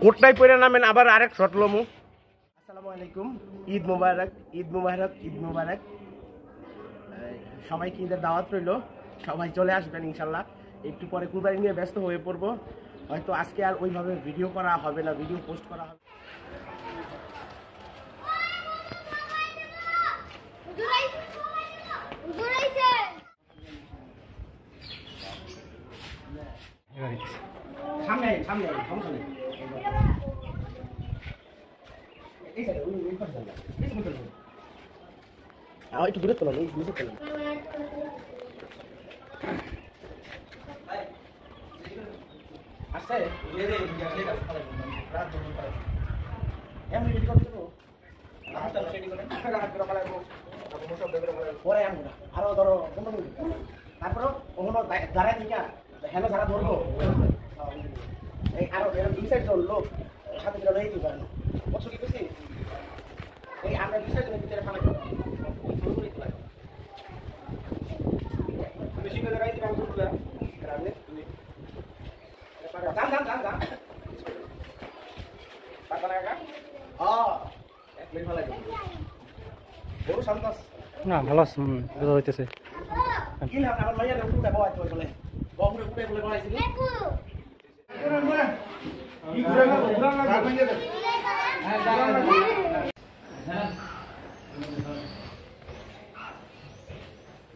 কোটটাই পরে নামেন আবার আরেক শট লমু। আসসালামু আলাইকুম, ঈদ মুবারক, ঈদ মুবারক, ঈদ মুবারক। সবাইকে ঈদের দাওয়াত রইল, সবাই চলে আসবেন ইনশাল্লাহ। একটু পরে কুরবানি নিয়ে ব্যস্ত হয়ে পড়বো, হয়তো আজকে আর ওইভাবে ভিডিও করা হবে না, ভিডিও পোস্ট করা হবে। সামনে সামনে সমস্যা নেই। একটু দূরে তোলাম, বুঝে তোলাম। আসছে এমনি করতে পরে আরো ধরো তারপরে ওখানে দাঁড়ায় দিকা হেন যারা ধরবো এই আরো দুই সাইড লোক সাথে রয়ে দিতে পারেন। বছর কি করছি এই আমরা দুই সাইডের ভিতরে ফানা বেশি করে রাইতে কাম করতে রাখলে তুমি দাম দাম দাম দাম টাকা লাগা এক মিনিট ভালো লাগে বড় শান্তাস না ভালো আছে বুঝা হইতেছে কি না আমার মাইয়া রুটা বাবা তো চলে গমরে উঠে বলে বলাইছি কি ঘুরে না ঘুরা না রাখ ভেঙে দে হ্যাঁ দাঁড়া হ্যাঁ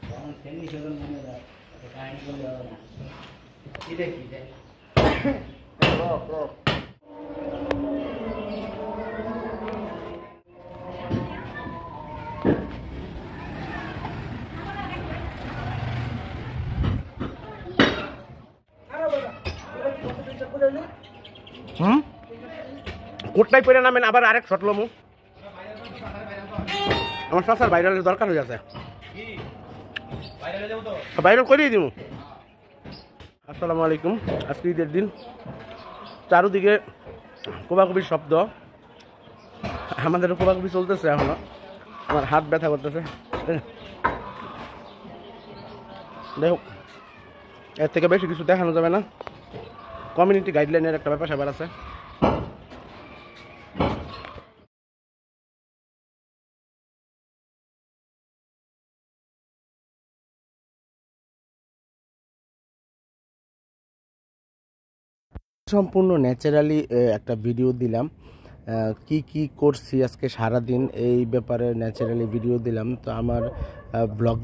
কোন তেনি শরণ মনে যায় কাহিনী বলে হবে না কি দেখি দে প্রো কোটটাই পরে নামেন আবার আরেক শট লমু। আমার সাসার ভাইরালের দরকার হয়ে গেছে, ভাইরাল করিয়ে দিব। আসসালামু আলাইকুম, আজকে ঈদের দিন, চারুদিকে কোবাকুবির শব্দ, আমাদের কোবাকুবি চলতেছে এখনো। আমার হাত ব্যথা করতেছে, দেখো এর থেকে বেশি কিছু দেখানো যাবে না। কমিউনিটি গাইডলাইনের একটা ব্যাপার স্যাপার আছে। সম্পূর্ণ ন্যাচারালি একটা ভিডিও দিলাম, কি কি করছি আজকে সারাদিন এই ব্যাপারে ন্যাচারালি ভিডিও দিলাম। তো আমার ব্লগ